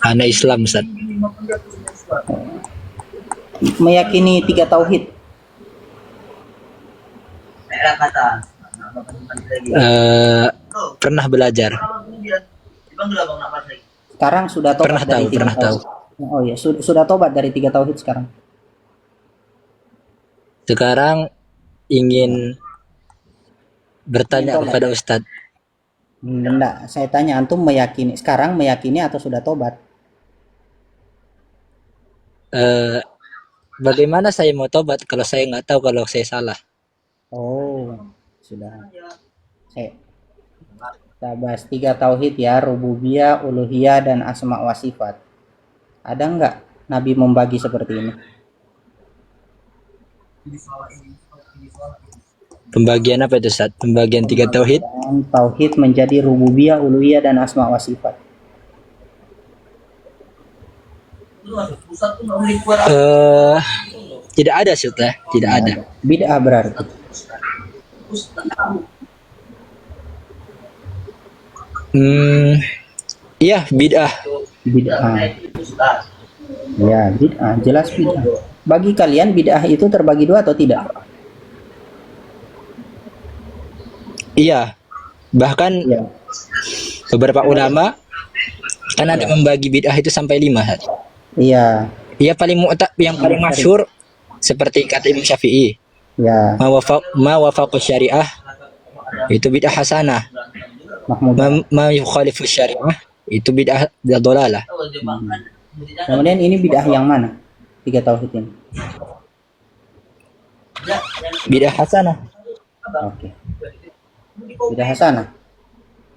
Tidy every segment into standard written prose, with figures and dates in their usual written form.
Anak Islam, Ustaz. Meyakini 3 tauhid. Pernah belajar. Sekarang sudah tobat dari 3 tauhid. Oh ya, sudah tobat dari 3 tauhid sekarang. Sekarang ingin bertanya kepada Ustadz. Enggak, saya tanya antum sekarang meyakini atau sudah tobat? Bagaimana saya mau tobat kalau saya nggak tahu kalau saya salah? Oh, sudah. Kita bahas 3 tauhid ya, rububiyah, uluhiyah, dan asma wa sifat. Ada nggak Nabi membagi seperti ini? Pembagian apa itu, Ustaz? Pembagian 3 tauhid? Tauhid menjadi rububiyah, uluhiyah, dan asma wa sifat. Tidak ada, Ustaz. Tidak ada. Bid'ah berarti. Iya, bid'ah. Bid'ah. Ya, bid'ah, jelas bid'ah. Bagi kalian bid'ah itu terbagi 2 atau tidak? Iya. Bahkan ya, beberapa ulama kan ada membagi bid'ah itu sampai 5. Iya. Iya, yang paling masyhur seperti kata Imam Syafi'i. Ya. Ma wafaqu syariah itu bid'ah hasanah. Ma yukhalifu syariah itu bid'ah dhalalah. Kemudian ini bid'ah yang mana? 3 tauhid ini. Bid'ah hasanah. Oke. Bid'ah hasanah.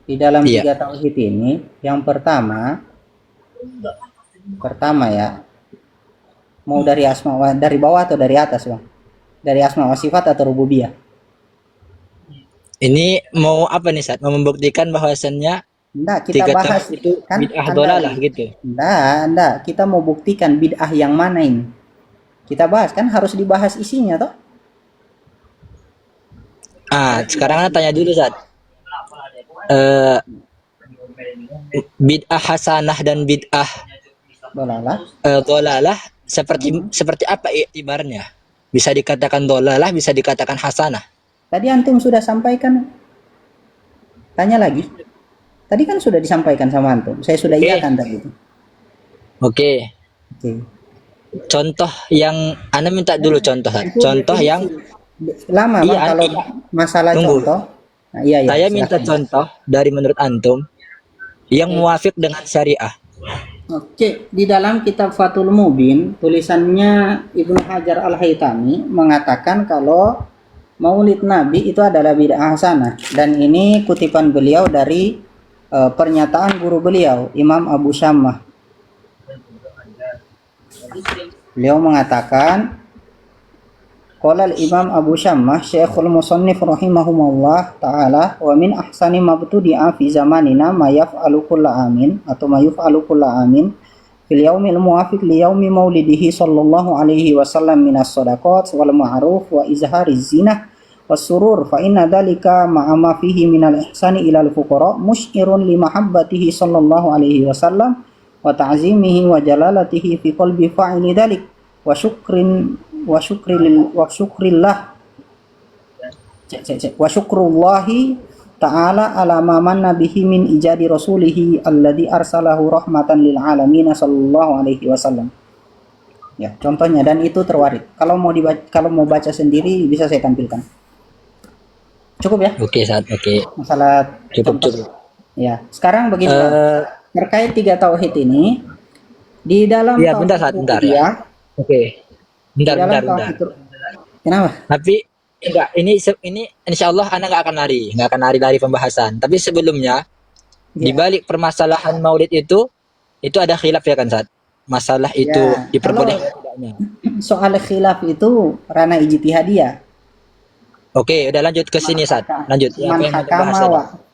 Di dalam 3 tauhid ini, yang pertama ya. Mau dari dari bawah atau dari atas, Bang? Dari asma wa sifat atau rububiyah? Ini mau apa nih, Ustaz? Mau membuktikan bahwasannya kita bahas itu kan bid'ah dhalalah gitu. Enggak, kita mau buktikan bid'ah yang mana ini. Kita bahas, kan harus dibahas isinya toh. Sekarang tanya dulu, Ustaz. Bid'ah hasanah dan bid'ah dhalalah seperti apa iktibarnya? Bisa dikatakan dhalalah, bisa dikatakan hasanah. Tadi antum sudah sampaikan. Tanya lagi. Tadi kan sudah disampaikan sama antum. Saya sudah iyakan tadi itu. Oke. Contoh yang Anda minta dulu contoh. Contoh yang lama, Bang, kalau masalah contoh. Nah, iya, saya minta contoh dari menurut antum yang muafik dengan syariah. Oke, di dalam kitab Fathul Mubin, tulisannya Ibnu Hajar Al-Haytami mengatakan kalau Maulid Nabi itu adalah bid'ah hasanah, dan ini kutipan beliau dari pernyataan guru beliau, Imam Abu Shammah. Beliau mengatakan, qala al-Imam Abu Shammah Syekhul Musannif rahimahumullah taala, wa min ahsani mabtudi'a fi zamanina ma yaf'alu kullu amin atau ma yuf'alu kullu amin fil yaumil muwafiq li yaumi maulidihi sallallahu alaihi wasallam minas shadaqat wal ma'ruf wa izhariz zinah was surur, fa inna dzalika ma'a ma fihi minal ihsani ilal fuqara musyirun li mahabbatihi sallallahu alaihi wasallam wa ta'zimihi wa jalalatihi fi qalbi fa'ili dzalik wa syukrullahi ta'ala ala ma manna bihi min ijadi rasulihi alladhi arsalahu rahmatan lil alamin sallallahu alaihi wasallam. Ya, contohnya, dan itu terwarid. Kalau mau baca sendiri bisa saya tampilkan. Cukup ya? Oke, Ustaz. Oke. Masalah cukup. Ya, sekarang begini, terkait 3 tauhid ini di dalam bentar ya. Oke. Bentar. Kenapa? Tapi enggak, ini insyaallah Anda nggak akan lari pembahasan. Tapi sebelumnya di balik permasalahan Maulid itu ada khilaf ya kan, Ustaz? Masalah itu diperbolehkan tidaknya. Soal khilaf itu ranah ijtihadiyah. Oke, udah lanjut ke sini, Ustaz. Lanjut.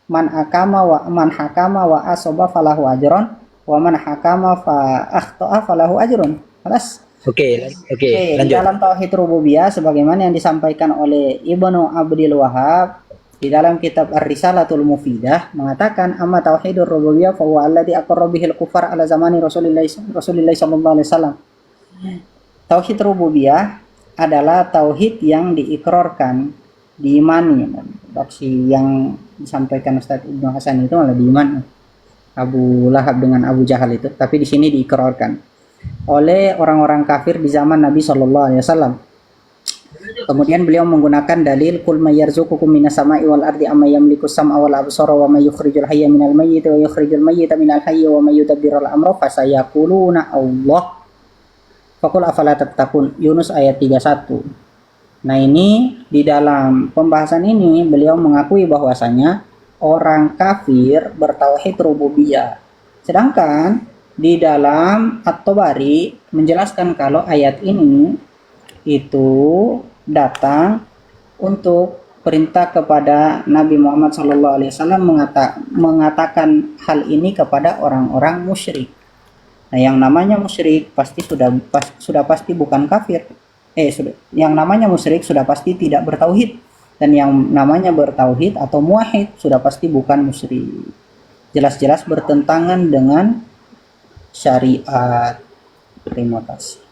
Man hakama wa asaba falahu ajron wa man hakama fa akhta'a falahu ajrun. Kelas. Oke, lanjut. Dalam tauhid rububiyah sebagaimana yang disampaikan oleh Ibnu Abdul Wahhab di dalam kitab Ar-Risalatul Mufidah mengatakan amma tauhidur rububiyah fa huwa alladhi aqarra bihil kufar ala zamani Rasulillah sallallahu alaihi wasallam. Tauhid rububiyah adalah tauhid yang diikrarkan, diimani. Redaksi yang disampaikan Ustaz Ibnu Hasan itu malah diimani. Abu Lahab dengan Abu Jahal itu, tapi di sini diikrarkan oleh orang-orang kafir di zaman Nabi sallallahu alaihi wasallam. Kemudian beliau menggunakan dalil kul may yarzuqukum minas sama'i wal ardi amma yamliku sam'a wal absara wa may yukhrijul hayya minal mayyiti wa yukhrijul mayyita minal hayyi wa may yudabbirul amra fasayaquluna Allah. Faqul afala tattaqun. Yunus ayat 31. Nah, ini di dalam pembahasan ini beliau mengakui bahwasanya orang kafir bertauhid rububiyah. Sedangkan di dalam At-Tabari menjelaskan kalau ayat ini itu datang untuk perintah kepada Nabi Muhammad SAW mengatakan hal ini kepada orang-orang musyrik. Nah, yang namanya musyrik pasti sudah pasti bukan kafir. Yang namanya musyrik sudah pasti tidak bertauhid, dan yang namanya bertauhid atau muwahhid sudah pasti bukan musyrik. Jelas-jelas bertentangan dengan syariat. Terima kasih.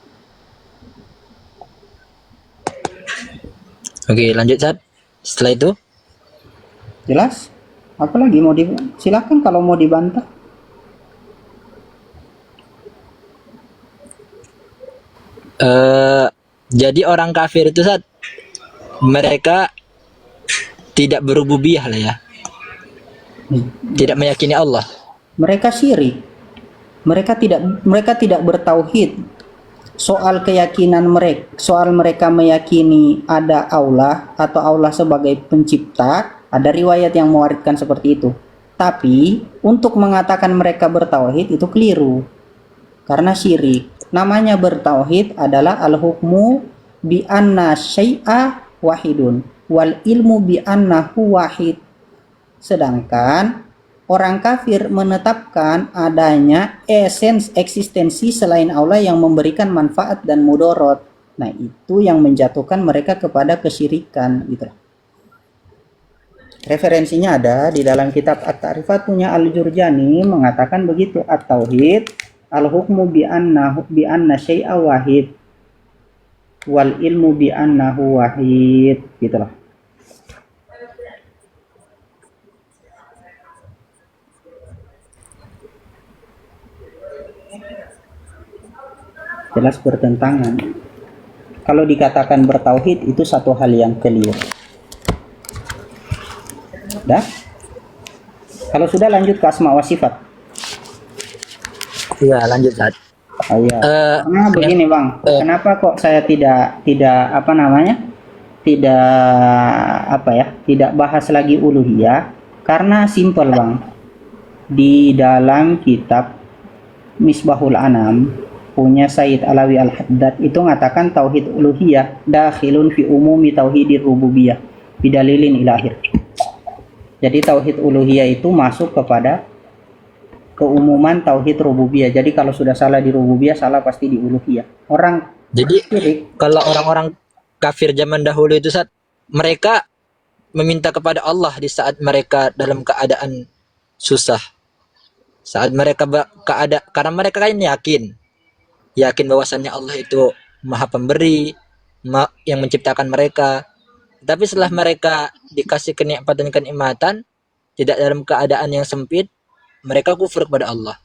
Oke, lanjut Sat. Setelah itu Jelas? Apalagi silakan kalau mau dibantah. jadi orang kafir itu Sat, mereka tidak berububiyah lah ya. Tidak meyakini Allah. Mereka syirik. Mereka tidak bertauhid. Soal keyakinan mereka meyakini ada Allah atau Allah sebagai pencipta, ada riwayat yang mewariskan seperti itu. Tapi untuk mengatakan mereka bertauhid itu keliru, karena syirik. Namanya bertauhid adalah al-hukmu bi anna syai'a wahidun wal ilmu bi annahu wahid. Sedangkan orang kafir menetapkan adanya eksistensi selain Allah yang memberikan manfaat dan mudarat. Nah, itu yang menjatuhkan mereka kepada kesyirikan gitu. Referensinya ada di dalam kitab At-Ta'rifat punya Al-Jurjani mengatakan begitu, at-tauhid al-hukmu bi anna syai'a wahid wal ilmu bi annahu wahid gitulah. Jelas bertentangan. Kalau dikatakan bertauhid itu satu hal yang keliru. Dah? Kalau sudah lanjut ke asma wa sifat. Iya, lanjut Sat. Oh iya. Karena begini Bang, kenapa kok saya tidak bahas lagi uluhiyah? Karena simpel Bang. Di dalam kitab Misbahul Anam punya Sayyid Alawi Al-Haddad itu mengatakan tauhid uluhiyah dakhilun fi umumi tauhidir rububiyah bidalilin ila akhir. Jadi tauhid uluhiyah itu masuk kepada keumuman tauhid rububiyah. Jadi kalau sudah salah di rububiyah, salah pasti di uluhiyah. Jadi kalau orang-orang kafir zaman dahulu itu Sat, mereka meminta kepada Allah di saat mereka dalam keadaan susah. Saat mereka karena mereka kan yakin bahwasannya Allah itu Maha Pemberi, yang menciptakan mereka. Tapi setelah mereka dikasih kenikmatan, tidak dalam keadaan yang sempit, mereka kufur kepada Allah.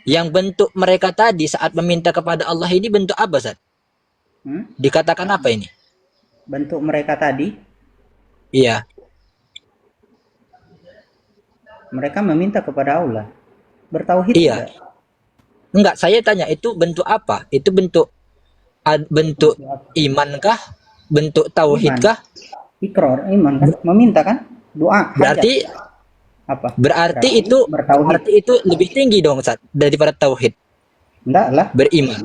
Yang bentuk mereka tadi saat meminta kepada Allah ini bentuk apa, Zat? Dikatakan apa ini? Bentuk mereka tadi? Iya. Mereka meminta kepada Allah. Bertauhid iya. Enggak, saya tanya itu bentuk apa? Itu bentuk iman kah? Bentuk tauhid kah? Ikrar, iman kan? Meminta kan? Doa. Berarti hajat. Apa? Berarti itu lebih tinggi dong Sat, daripada tauhid. Enggak lah. Beriman.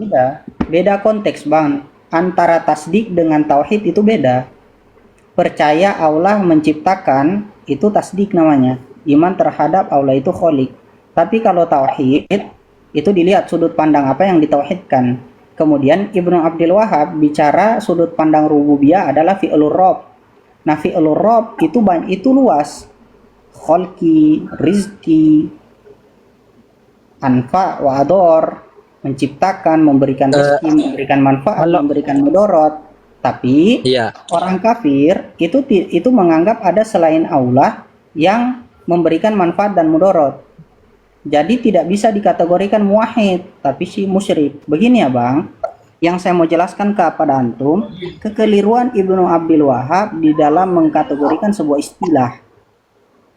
Beda konteks Bang. Antara tasdik dengan tauhid itu beda. Percaya Allah menciptakan itu tasdik namanya. Iman terhadap Allah itu kholik. Tapi kalau tauhid itu dilihat sudut pandang apa yang ditauhidkan. Kemudian Ibnu Abdul Wahab bicara sudut pandang rububiyah adalah fi'lur rabb. Nafi'ul Rabb itu luas. Kholki, rizki, anfa wa ador, menciptakan, memberikan rezeki, memberikan manfaat, memberikan mudorot. Tapi Iya. orang kafir itu menganggap ada selain Allah yang memberikan manfaat dan mudorot. Jadi tidak bisa dikategorikan muwahhid, tapi si musyrik. Begini ya Bang, yang saya mau jelaskan kepada antum, kekeliruan Ibnu Abdul Wahab di dalam mengkategorikan sebuah istilah.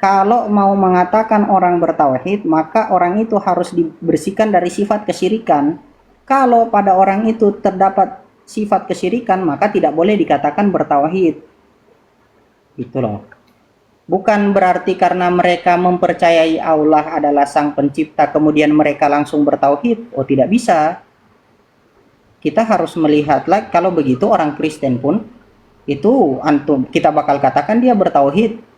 Kalau mau mengatakan orang bertauhid, maka orang itu harus dibersihkan dari sifat kesyirikan. Kalau pada orang itu terdapat sifat kesyirikan, maka tidak boleh dikatakan bertauhid. Gitu loh. Bukan berarti karena mereka mempercayai Allah adalah sang pencipta, kemudian mereka langsung bertauhid. Oh, tidak bisa. Kita harus melihat lagi, kalau begitu orang Kristen pun, itu antum, kita bakal katakan dia bertauhid.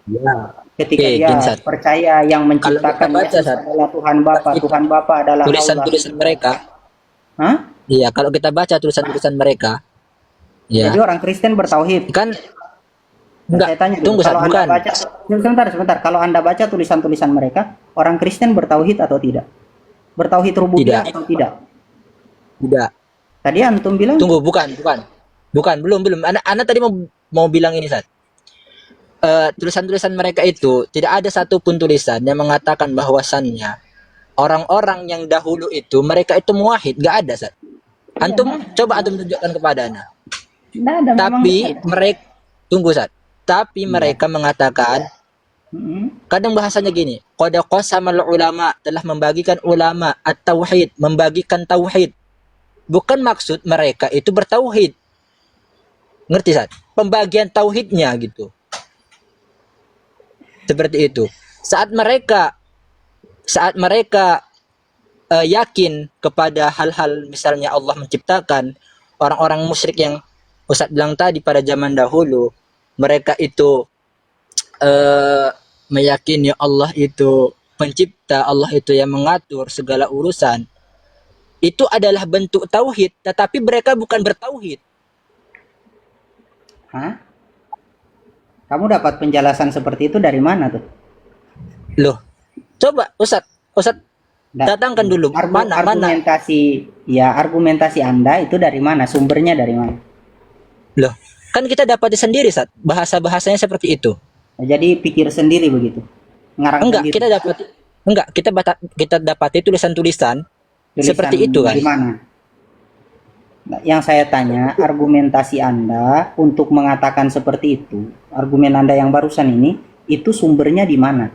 Ya. Ketika dia percaya yang menciptakan Yesus adalah Tuhan Bapa, Tuhan Bapa adalah tulisan-tulisan mereka. Hah? Iya, kalau kita baca tulisan-tulisan mereka. Ya. Jadi orang Kristen bertauhid. Kan enggak, saya tanya tunggu, kalau bukan. Anda baca, sebentar. Kalau Anda baca tulisan-tulisan mereka, orang Kristen bertauhid atau tidak? Bertauhid rububiyah atau tidak? Tidak. Tadi antum bilang? Tunggu, bukan. Belum. Anak tadi mau bilang ini, Sat. Tulisan-tulisan mereka itu tidak ada satupun tulisan yang mengatakan bahwasannya orang-orang yang dahulu itu mereka itu muwahhid, enggak ada, Sat. Coba antum tunjukkan kepada Ana. Tapi mereka tunggu, Sat. Tapi mereka mengatakan, kadang bahasanya gini, qad qasamal ulama, telah membagikan ulama at-tauhid, membagikan tauhid. Bukan maksud mereka itu bertauhid. Ngerti, Sat? Pembagian tauhidnya gitu. Seperti itu. Saat mereka yakin kepada hal-hal misalnya Allah menciptakan, orang-orang musyrik yang Ustaz bilang tadi pada zaman dahulu, mereka itu meyakini Allah itu pencipta, Allah itu yang mengatur segala urusan. Itu adalah bentuk tauhid, tetapi mereka bukan bertauhid. Hah? Kamu dapat penjelasan seperti itu dari mana tuh? Loh, coba Ustaz datangkan dulu. Argumentasi Anda itu dari mana? Sumbernya dari mana? Loh, kan kita dapat sendiri, Sat. Bahasa-bahasanya seperti itu. Jadi pikir sendiri begitu. Ngarang enggak, sendiri. kita dapati tulisan-tulisan seperti itu kan. Di mana? Nah, yang saya tanya, argumentasi Anda untuk mengatakan seperti itu, argumen Anda yang barusan ini, itu sumbernya di mana?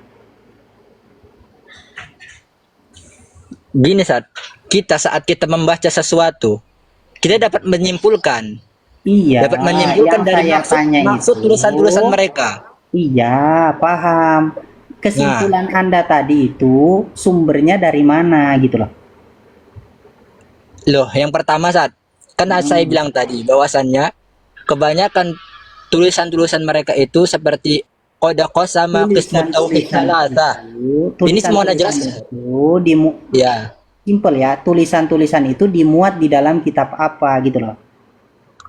Gini, saat kita membaca sesuatu, kita dapat menyimpulkan. Iya. Dapat menyimpulkan dari maksud tulisan-tulisan mereka. Iya, paham. Kesimpulan Anda tadi itu sumbernya dari mana gitu loh. Loh, yang pertama, Saat, kan saya bilang tadi bahwasannya kebanyakan tulisan-tulisan mereka itu seperti qad qasama qismut tauhid salasa. Ini semua ada jelasnya. Ya. Simpel ya, tulisan-tulisan itu dimuat di dalam kitab apa gitu loh.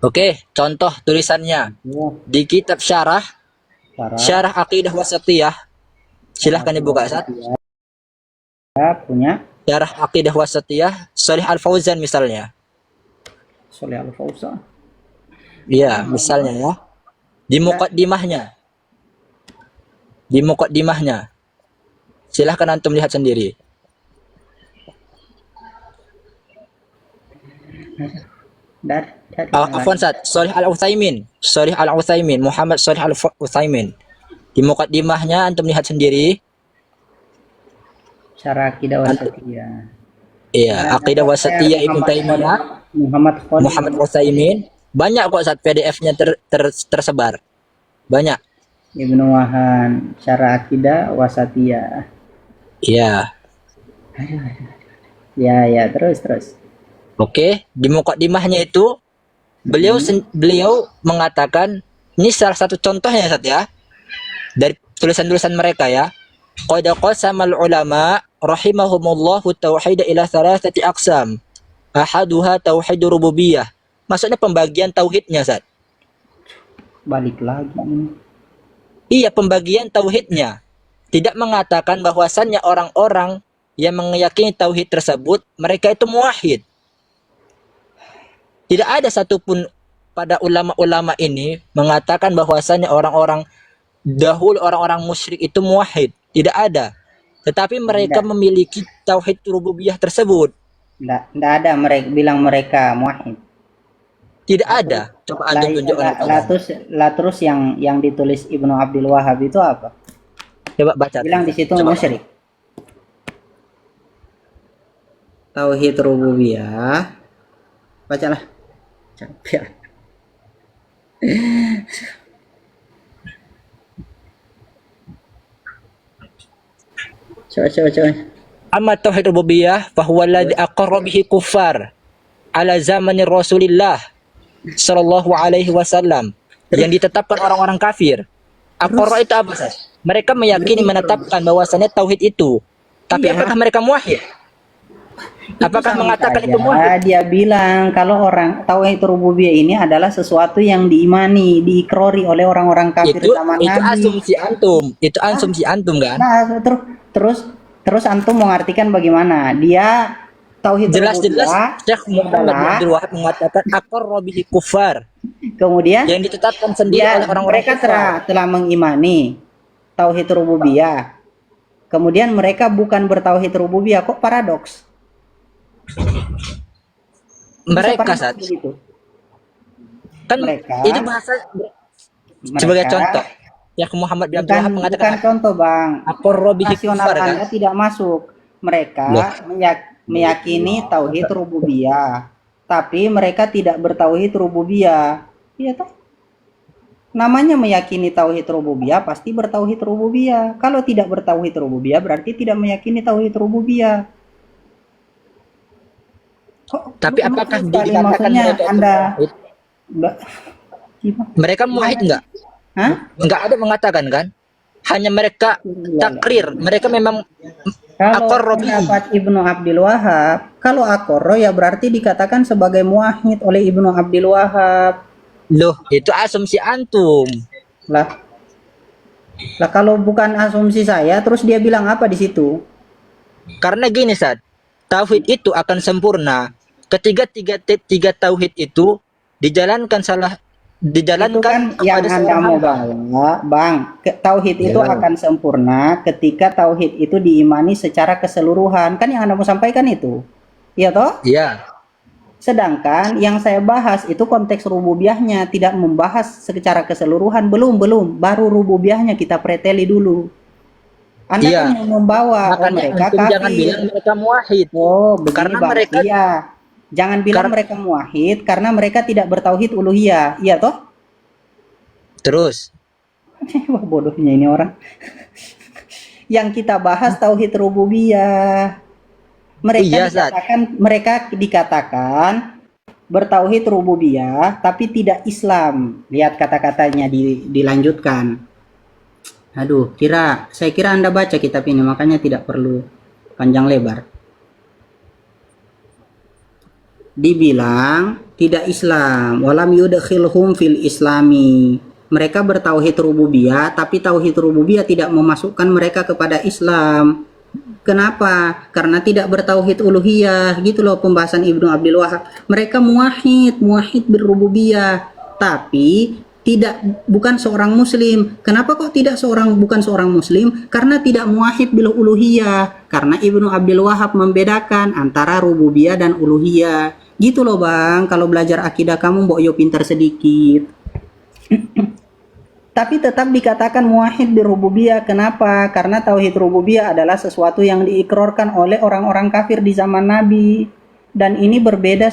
Oke, contoh tulisannya di kitab Syarah Aqidah Wasatiyah. Silahkan dibuka, Saat. Ya, punya Syarah Aqidah Wasatiyah Shalih Al-Fauzan misalnya. Shalih Al-Fauzan. Iya, misalnya ya. Di muqaddimahnya. Silahkan antum lihat sendiri. Afwan, Sat. Shalih Al-Utsaimin, Muhammad Shalih Al-Utsaimin. Di muqaddimahnya antum lihat sendiri. Syarah Aqidah Wasatiyah. Iya, Aqidah Wasatiyah Ibnu Taimiyah, Muhammad Utsaimin. Banyak kok, saat PDF-nya tersebar. Banyak. Ibnu Wahan, Syarah Aqidah Wasatiyah. Iya. Ya, terus. Oke, di muqaddimahnya itu beliau mengatakan, ini salah satu contohnya, Sat, ya. Dari tulisan-tulisan mereka ya. Qad qasamal ulama rahimahumullahu tauhid ila thalathati aqsam. Ahaduha tauhid rububiyah. Maksudnya pembagian tauhidnya, Sat. Balik lagi ini. Iya, pembagian tauhidnya. Tidak mengatakan bahwasannya orang-orang yang meyakini tauhid tersebut, mereka itu muwahhid. Tidak ada satupun pada ulama-ulama ini mengatakan bahwasannya orang-orang dahulu, orang-orang musyrik itu muwahhid. Tidak ada. Tetapi mereka Tidak. memiliki tauhid rububiyah tersebut. Nggak ada mereka bilang mereka muwahhid. Tidak Lah, ada. Coba lah, antum tunjukkan. terus yang ditulis Ibnu Abdul Wahhab itu apa? Coba baca. Bilang di situ Coba. musyrik. Tauhid rububiyah. Bacalah. Capek. Coba. Amma tauhid rububiyah fahuwa alladhi aqarra bihi kuffar ala zamani Rasulillah sallallahu alaihi wasallam, yang ditetapkan orang-orang kafir. Aqarra itu apa, Sas? Mereka meyakini, menetapkan bahwasannya tauhid itu. Tapi Iya. apakah mereka muwahhid? Apakah Sama mengatakan saja. itu muwahhid? Dia bilang kalau orang tauhid rububiyah ini adalah sesuatu yang diimani, diikrori oleh orang-orang kafir zaman Itu Nabi. asumsi antum. Itu asumsi antum kan? Nah, terus antum mengartikan bagaimana? Dia tauhid Jelas-jelas rububiyah Syekh Muhammad bin adalah Abdul Wahab mengatakan aqarra bihi kuffar, kemudian yang ditetapkan sendiri oleh orang-orang mereka telah mengimani tauhid rububiyah. Kemudian mereka bukan bertauhid rububiyah, kok paradoks? Mereka saat begitu. kan Mereka- itu bahasa sebagai contoh. Syekh Muhammad bin Abdul Wahab Bukan mengatakan contoh, Bang. aqarra bihi Nasional kuffar kan? Anda tidak masuk. Mereka meyakini tauhid rububiyah, tapi mereka tidak bertauhid rububiyah. Iya toh? Namanya meyakini tauhid rububiyah pasti bertauhid rububiyah. Kalau tidak bertauhid rububiyah berarti tidak meyakini tauhid rububiyah. Tapi apakah dikatakan maksudnya mereka itu Anda muwahhid? Gimana? Mereka muwahhid enggak? Hah? Enggak ada mengatakan kan? Hanya mereka takrir. Mereka memang Kalau aqarra bihi. pendapat Ibnu Abdul Wahab, kalau aqarra ya berarti dikatakan sebagai muwahhid oleh Ibnu Abdul Wahab. Loh, itu asumsi antum. Lah kalau bukan asumsi saya, terus dia bilang apa di situ? Karena gini, Sad, tauhid itu akan sempurna ketika tiga tauhid itu dijalankan Itu kan yang kepada Anda seorang mau hamba. bawa, Bang. Tauhid itu Ya. akan sempurna ketika tauhid itu diimani secara keseluruhan. Kan yang Anda mau sampaikan itu. Iya toh? Iya. Sedangkan yang saya bahas itu konteks rububiyahnya, tidak membahas secara keseluruhan. Belum. Baru rububiyahnya kita preteli dulu. Anda Iya. kan mau membawa Makanya mereka antum jangan kafir. bilang mereka muwahhid. Oh, begini Karena Bang. mereka- Iya. Jangan bilang mereka muwahhid karena mereka tidak bertauhid uluhiyah. Iya toh? Terus, Wah, bodohnya ini orang. Yang kita bahas tauhid rububiyah. Iya, Zat. Mereka dikatakan bertauhid rububiyah tapi tidak Islam. Lihat kata-katanya dilanjutkan. Aduh, saya kira Anda baca kitab ini, makanya tidak perlu panjang lebar. Dibilang tidak Islam, walam yudkhilhum fil islami. Mereka bertauhid rububiyah, tapi tauhid rububiyah tidak memasukkan mereka kepada Islam. Kenapa? Karena tidak bertauhid uluhiyah. Gitu loh pembahasan Ibnu Abdul Wahab. Mereka muwahhid berrububiyah, tapi bukan seorang muslim. Kenapa kok bukan seorang muslim? Karena tidak muwahhid bil uluhiyah. Karena Ibnu Abdul Wahab membedakan antara rububiyah dan uluhiyah. Gitu loh Bang, kalau belajar akidah kamu mbok yo pintar sedikit. Tapi tetap dikatakan muwahhid birrububiyah. Kenapa? Karena tauhid rububiyah adalah sesuatu yang diikrarkan oleh orang-orang kafir di zaman Nabi. Dan ini berbeda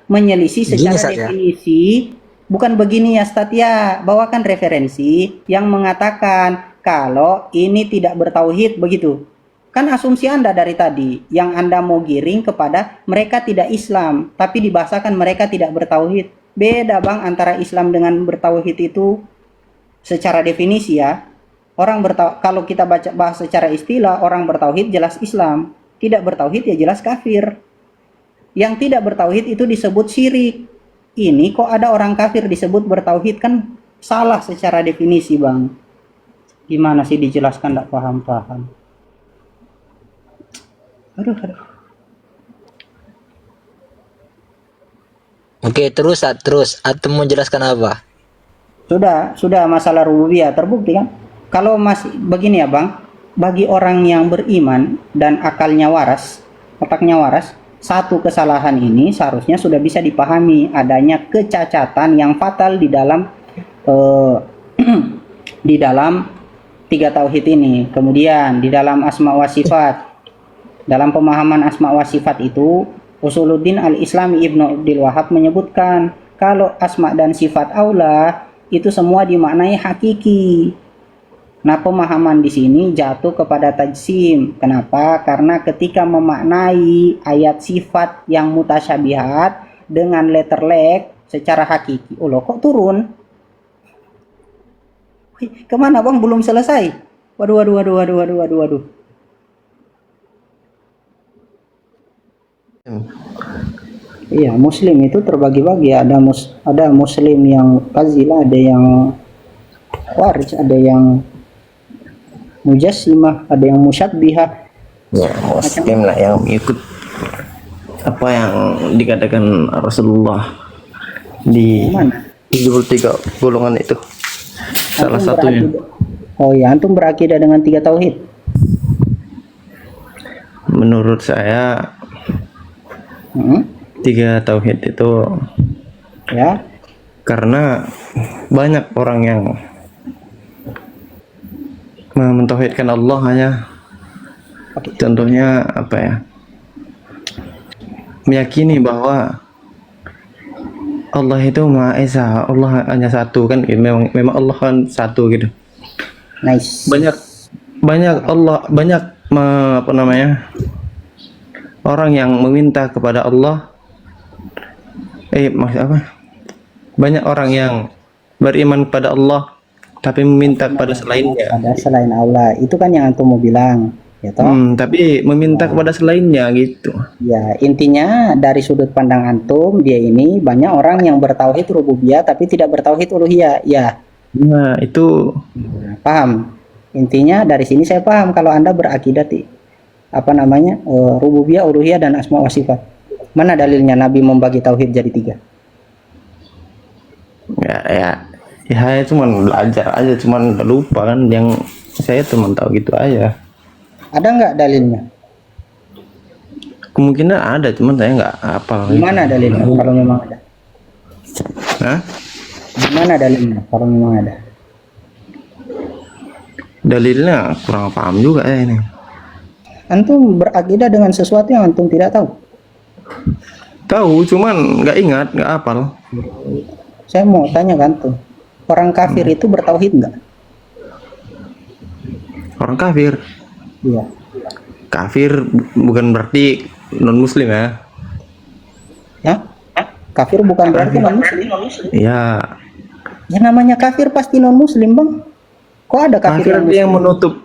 menyelisih secara definisi. Bukan begini ya Statia, bawakan referensi yang mengatakan kalau ini tidak bertauhid begitu. Kan asumsi Anda dari tadi, yang Anda mau giring kepada mereka tidak Islam, tapi dibahasakan mereka tidak bertauhid. Beda Bang antara Islam dengan bertauhid itu secara definisi ya. Kalau kita bahas secara istilah, orang bertauhid jelas Islam, tidak bertauhid ya jelas kafir. Yang tidak bertauhid itu disebut syirik. Ini kok ada orang kafir disebut bertauhid, kan salah secara definisi, Bang. Gimana sih dijelaskan, tidak paham-paham. Aduh. Oke, terus Sat, terus atau mau jelaskan apa? Sudah masalah rububiyah terbukti kan? Kalau masih begini ya, Bang, bagi orang yang beriman dan akalnya waras, otaknya waras, satu kesalahan ini seharusnya sudah bisa dipahami adanya kecacatan yang fatal di dalam di dalam tiga tauhid ini. Kemudian di dalam asma wa sifat, dalam pemahaman asma wa sifat itu, Usuluddin Al-Islami Ibnu Abdul Wahab menyebutkan kalau asma dan sifat Allah itu semua dimaknai hakiki. Nah, pemahaman di sini jatuh kepada tajsim. Kenapa? Karena ketika memaknai ayat sifat yang mutasyabihat dengan letter leg secara hakiki, loh kok turun? Wih, kemana, Bang? Belum selesai. Waduh. Iya, muslim itu terbagi-bagi. Ada muslim yang fazilah, ada yang warij, ada yang mujassimah, ada yang musyabbihah. Ya, muslim lah yang ikut apa yang dikatakan Rasulullah di Mana? 73 golongan itu. Salah satunya. Oh ya, antum berakidah dengan tiga tauhid. Menurut saya tiga tauhid itu Ya. karena banyak orang yang mentauhidkan Allah hanya contohnya apa ya, meyakini bahwa Allah itu Maha Esa, Allah hanya satu kan, memang Allah kan satu gitu. Nice. Banyak apa namanya, orang yang meminta kepada Allah, maksud apa? Banyak orang yang beriman kepada Allah tapi meminta kepada selainnya. Ada selain Allah. Itu kan yang antum mau bilang, ya toh? Tapi meminta kepada selainnya gitu. Ya, intinya dari sudut pandang antum, dia ini banyak orang yang bertauhid rububiyah tapi tidak bertauhid uluhiyah. Ya, Nah, itu paham. Intinya dari sini saya paham kalau Anda berakidah rububiyah, uluhiyah dan asma wa sifat. Mana dalilnya Nabi membagi tauhid jadi tiga? ya saya cuma belajar aja, cuman lupa kan, yang saya cuma tahu gitu aja. Ada nggak dalilnya? Kemungkinan ada, cuman saya nggak hafal. Gimana dalilnya kalau memang ada? Hah? Gimana dalilnya kalau memang ada? Dalilnya kurang paham juga ya ini. Antum berakidah dengan sesuatu yang antum tidak tahu. Tahu, cuman nggak ingat, nggak hafal. Saya mau tanya kan tuh, orang kafir itu bertauhid nggak? Orang kafir. Iya. Kafir bukan berarti non muslim ya. Ya? Kafir bukan berarti non muslim. Iya. Ya namanya kafir pasti non muslim, Bang. Kok ada kafir Kafir yang menutup.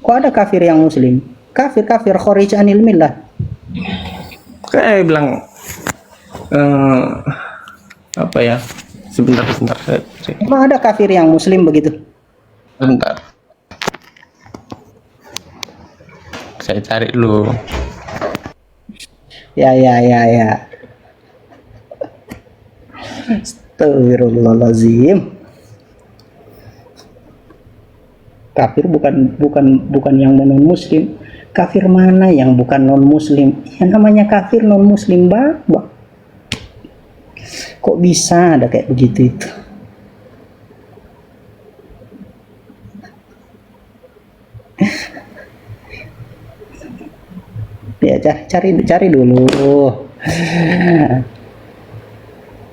Kok ada kafir yang muslim? Kafir kharij anil millah. Kayak bilang apa ya? Sebentar. Emang ada kafir yang muslim begitu? Sebentar. Saya cari dulu. Ya. Astagfirullahaladzim. Kafir bukan yang non muslim. Kafir mana yang bukan non muslim? Yang namanya kafir non muslim, Bang. Kok bisa ada kayak begitu itu? Ya cari dulu.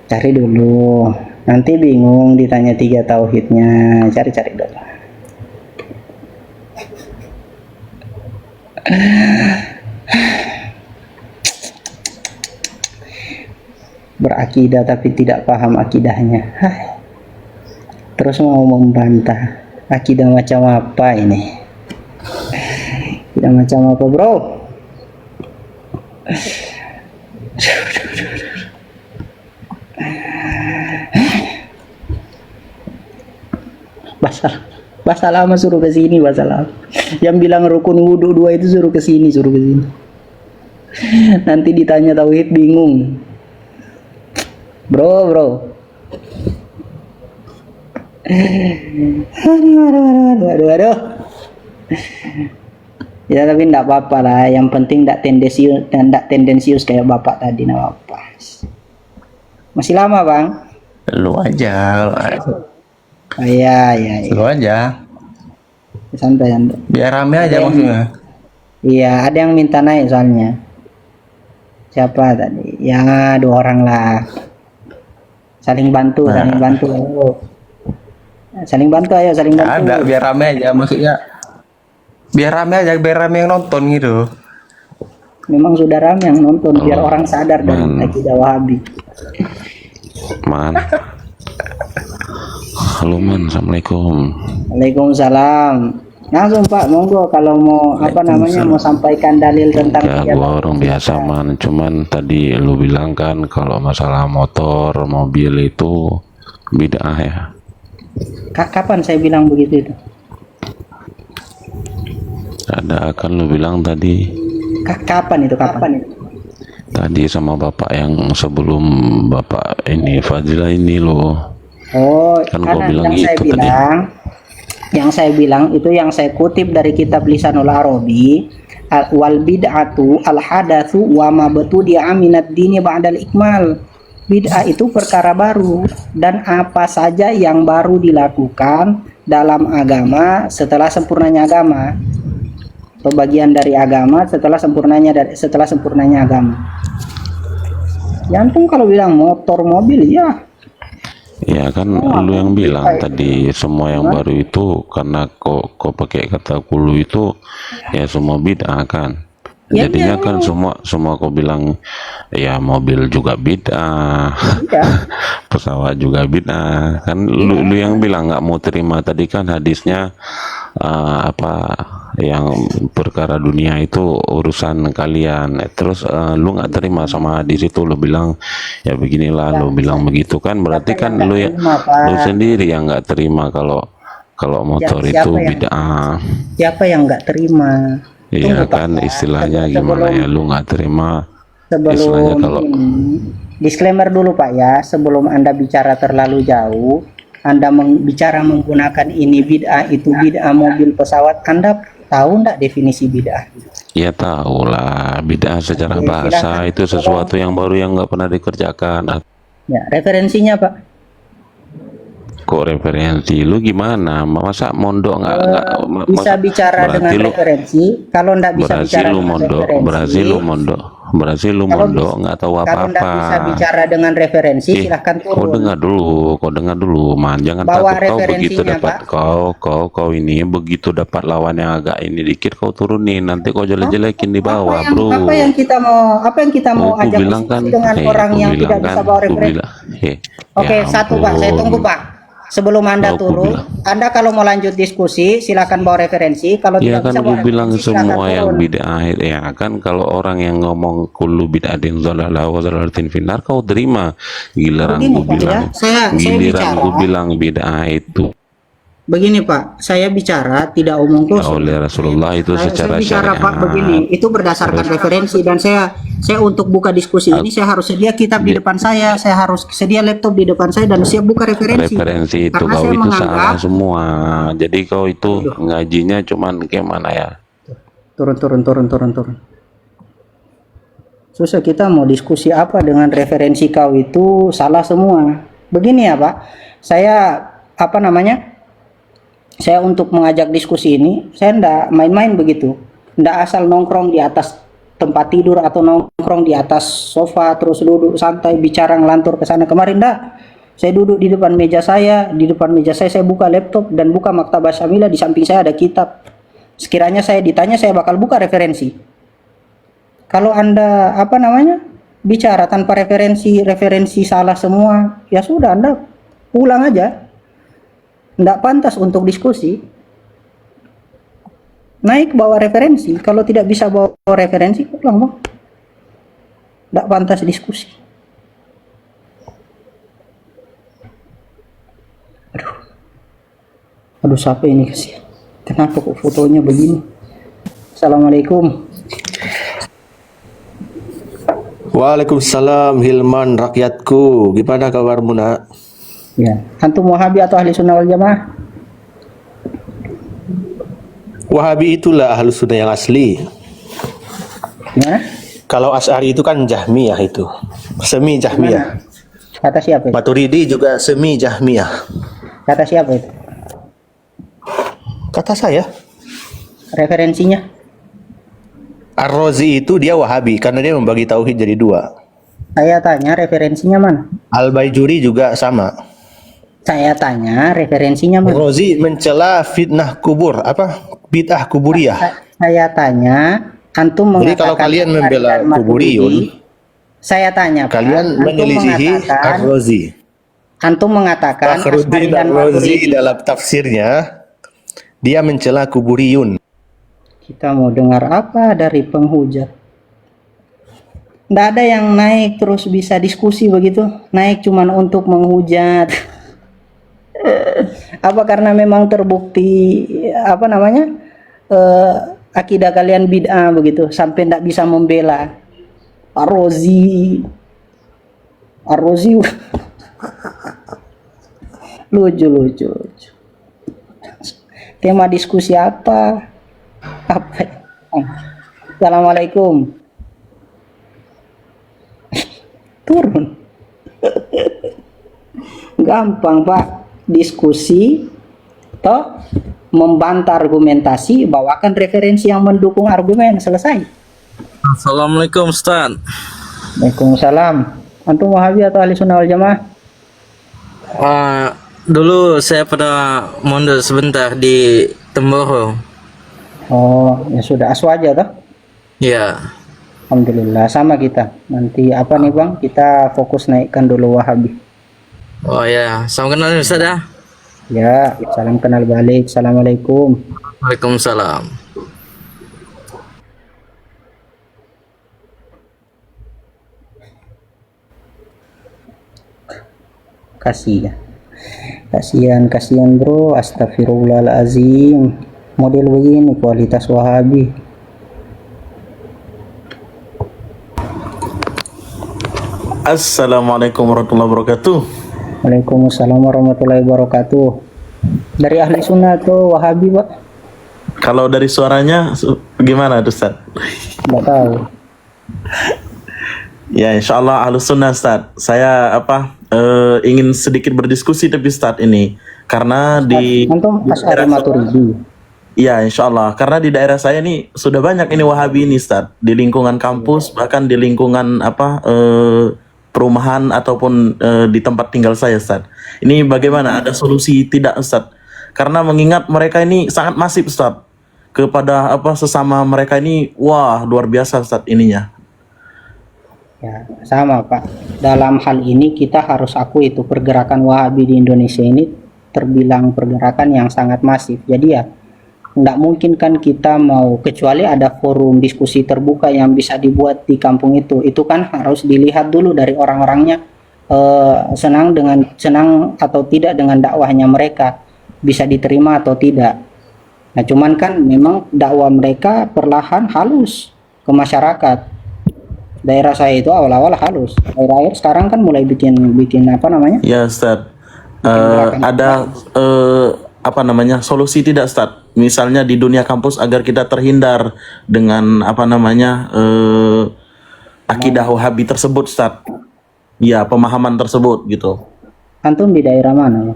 Cari dulu. Nanti bingung ditanya tiga tauhidnya. Cari dulu. Berakidah tapi tidak paham akidahnya. Terus mau membantah. Akidah macam apa ini? Akidah macam apa, bro? Bahasa lama suruh ke sini, bahasa lama. Yang bilang rukun wudhu 2 itu suruh ke sini, suruh ke sini. Nanti ditanya tauhid bingung. Bro. Aduh. Ya tapi enggak apa-apa lah, yang penting enggak tendensius kayak bapak tadi, enggak apa-apa. Masih lama, Bang? Lu aja, Oh, iya. lu aja. Santai. Biar rame aja maksudnya. Iya, ada yang minta naik soalnya. Siapa tadi? Ya, 2 orang lah. Saling bantu. Ayo. Saling bantu. Ada, biar rame aja maksudnya. Biar rame yang nonton gitu. Memang sudah ramai yang nonton, biar orang sadar dari akidah Wahabi. Man. Halo Man, assalamualaikum. Waalaikumsalam. Langsung Pak, monggo kalau mau mau sampaikan dalil tentang Ya, gua orang biasa Man, cuman tadi lu bilang kan kalau masalah motor, mobil itu bid'ah ya. Kapan saya bilang begitu itu? Ada kan lu bilang tadi. Kapan itu? Tadi sama bapak yang sebelum bapak ini Fadilah ini loh. Oh, kan gua bilang yang gitu tadi. Yang saya bilang itu yang saya kutip dari kitab Lisanul Arabi, wal bid'atu al hadatsu wa ma batudi'a minad dini ba'dal ikmal. Bid'ah itu perkara baru dan apa saja yang baru dilakukan dalam agama setelah sempurnanya agama. Atau bagian dari agama setelah sempurnanya agama. Jantung kalau bilang motor, mobil ya. Ya kan lu yang bilang tadi semua yang baru itu karena kok pakai kata kulu itu ya semua bid'ah kan. Ya, jadinya kan semua kau bilang ya mobil juga bid'ah, pesawat juga bid'ah kan. Lu yang bilang nggak mau terima tadi kan hadisnya apa yang perkara dunia itu urusan kalian, terus lu nggak terima sama hadis itu, lu bilang ya beginilah, lu bilang begitu kan, berarti kan lu sendiri yang nggak terima kalau motor itu bid'ah. Siapa yang nggak terima? Iya kan istilahnya gimana ya, lu nggak terima istilahnya kalau disclaimer dulu Pak ya, sebelum Anda bicara terlalu jauh, Anda bicara menggunakan ini bid'ah, itu bid'ah mobil pesawat, Anda tahu nggak definisi bid'ah? Ya tahu lah, bid'ah secara bahasa itu sesuatu yang baru yang nggak pernah dikerjakan. Ya, referensinya Pak. Kok referensi lu gimana? Masa mondok nggak bisa bicara dengan referensi? Kalau nggak bisa bicara dengan referensi, berarti lu mondok nggak tahu apa-apa. Kalau nggak bisa bicara dengan referensi, silahkan turun. Kau dengar dulu, man. Jangan bawa takut kau begitu dapat kau ini begitu dapat lawan yang agak ini dikit kau turunin, nanti kau jelek-jelekin di bawah, bro. Apa yang kita mau ajak diskusi dengan orang yang tidak bisa bawa referensi? Oke, satu Pak, saya tunggu Pak. Sebelum Anda turun, Anda kalau mau lanjut diskusi silakan bawa referensi. Kalau ya tidak kan bisa bawa bilang semua yang turun. bid'ah ya kan, kalau orang yang ngomong kullu bid'atin dhalalah wa dhalalatin finnar kau terima. Giliran gue bilang bilang bid'ah itu. Begini Pak, saya bicara tidak omong kosong. Oleh Rasulullah itu secara bicara syariat. Pak begini, itu berdasarkan referensi, dan saya untuk buka diskusi ini saya harus sedia kitab di depan saya harus sedia laptop di depan saya dan siap buka referensi. Referensi itu kau itu salah semua. Jadi kau itu ngajinya cuman gimana ya? Turun. Susah, kita mau diskusi apa dengan referensi kau itu salah semua. Begini ya Pak, saya untuk mengajak diskusi ini, saya ndak main-main begitu. Ndak asal nongkrong di atas tempat tidur atau nongkrong di atas sofa terus duduk santai bicara ngelantur ke sana kemari, ndak. Saya duduk di depan meja saya, saya buka laptop dan buka Maktabah Syamilah, di samping saya ada kitab. Sekiranya saya ditanya, saya bakal buka referensi. Kalau Anda bicara tanpa referensi salah semua, ya sudah Anda ulang aja. Nggak pantas untuk diskusi. Naik bawa referensi. Kalau tidak bisa bawa referensi, pulang Bang. Nggak pantas diskusi. Aduh. Aduh, siapa ini kasih? Kenapa kok fotonya begini? Assalamualaikum. Waalaikumsalam Hilman rakyatku. Gimana kabarmu nak? Ya, antum Wahabi atau ahli sunnah wal jamaah? Wahabi itulah ahlu sunnah yang asli. Gimana? Kalau Asy'ari itu kan Jahmiyah itu. Semi Jahmiyah. Kata siapa itu? Maturidi juga semi Jahmiyah. Kata siapa itu? Kata saya. Referensinya? Ar-Razi itu dia Wahabi karena dia membagi tauhid jadi dua. Saya tanya referensinya mana? Al-Baijuri juga sama. Saya tanya referensinya mana? Ar-Razi mencela fitnah kubur, apa? Bid'ah kuburiyah. Saya tanya, antum Jadi mengatakan kalau kalian membela Asy'ari dan Maturidi, kuburiyun, saya tanya, Pak, kalian antum menyelisihi mengatakan, Ar-Razi. antum mengatakan Asy'ari Fakhruddin dan Ar-Razi Maturidi. dalam tafsirnya dia mencela kuburiyun. Kita mau dengar apa dari penghujat? Nggak ada yang naik terus bisa diskusi begitu. Naik cuman untuk menghujat. Apa karena memang terbukti apa namanya akidah kalian bid'ah begitu sampai nggak bisa membela Ar-Razi lucu. Tema diskusi apa ya? Assalamualaikum. Turun. Gampang Pak, diskusi toh membantah argumentasi, bawakan referensi yang mendukung argumen, selesai. Assalamualaikum Ustaz. Waalaikumsalam. Antum Wahabi atau ahli sunnah wal jamaah? Dulu saya pernah mondok sebentar di Temboro. Oh, ya sudah, aswaja toh? Ya. Alhamdulillah, sama kita. Nanti apa nih Bang? Kita fokus naikkan dulu Wahabi. Oh ya, salam kenal Ustaz ya. Ya, salam kenal balik. Assalamualaikum. Waalaikumsalam. Kasihan bro, astagfirullahalazim. Model begini kualitas Wahabi. Assalamualaikum warahmatullahi wabarakatuh. Waalaikumsalam warahmatullahi wabarakatuh. Dari ahli sunnah atau Wahabi Pak? Kalau dari suaranya gimana Ustaz? Nggak tahu. Ya insyaallah Ahlus Sunnah Ustaz. Saya ingin sedikit berdiskusi tapi Ustaz ini karena di Antum Asy'ari Maturidi. ya insyaallah karena di daerah saya ini sudah banyak ini Wahabi ini Ustaz, di lingkungan kampus bahkan di lingkungan perumahan ataupun di tempat tinggal saya Ustaz. Ini bagaimana, ada solusi tidak Ustaz? Karena mengingat mereka ini sangat masif Ustaz kepada sesama mereka ini, wah luar biasa Ustaz ininya. Ya, sama Pak. Dalam hal ini kita harus akui itu pergerakan Wahabi di Indonesia ini terbilang pergerakan yang sangat masif. Jadi ya nggak mungkin kan kita mau, kecuali ada forum diskusi terbuka yang bisa dibuat di kampung itu kan harus dilihat dulu dari orang-orangnya senang atau tidak dengan dakwahnya mereka, bisa diterima atau tidak. Nah cuman kan memang dakwah mereka perlahan halus ke masyarakat. Daerah saya itu awal-awal halus, akhir-akhir sekarang kan mulai bikin apa namanya? Ya Ustaz, ada solusi tidak Ustaz? Misalnya di dunia kampus agar kita terhindar dengan akidah Wahabi tersebut Ustaz. Ya, pemahaman tersebut gitu. Antum di daerah mana,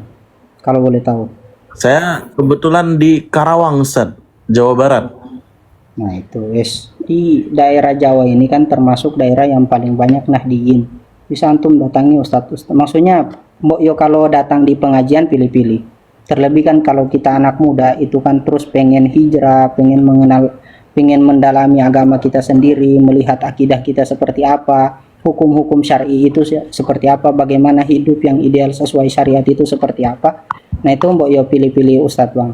kalau boleh tahu? Saya kebetulan di Karawang Ustaz, Jawa Barat. Nah itu di daerah Jawa ini kan termasuk daerah yang paling banyak Nahdiyin. Bisa antum datangi Ustadz. Maksudnya mbok yo kalau datang di pengajian pilih-pilih. Terlebih kan kalau kita anak muda itu kan terus pengen hijrah, pengen mendalami agama kita sendiri, melihat akidah kita seperti apa, hukum-hukum syar'i itu seperti apa, bagaimana hidup yang ideal sesuai syariat itu seperti apa. Nah itu mbok yo pilih-pilih Ustadz Bang.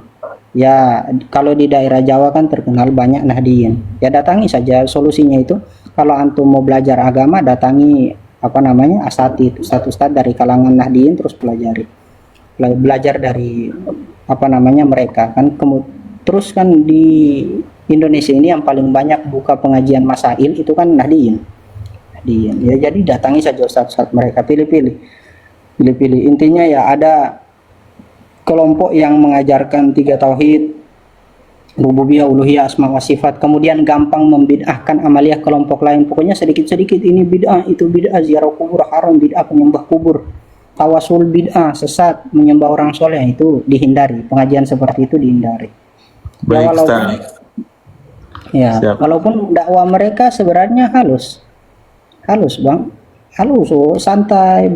Ya kalau di daerah Jawa kan terkenal banyak Nahdiyin. Ya datangi saja, solusinya itu kalau antum mau belajar agama datangi asatidz, ustadz dari kalangan Nahdiyin terus pelajari. belajar dari apa namanya mereka kan. Terus kan di Indonesia ini yang paling banyak buka pengajian masail itu kan Nahdien. Ya, jadi datangi saja ustaz-ustaz mereka, pilih-pilih. Intinya ya ada kelompok yang mengajarkan 3 tauhid, rububiyah, uluhiyah, asma wa sifat, kemudian gampang membid'ahkan amaliyah kelompok lain. Pokoknya sedikit-sedikit ini bid'ah, itu bid'ah, ziarah kubur haram, bid'ah penyembah kubur, tawasul bid'ah, sesat, menyembah orang soleh, itu dihindari. Pengajian seperti itu dihindari. Ya, Baik, Ustaz. Siap. walaupun dakwah mereka sebenarnya halus Bang, halus, santai.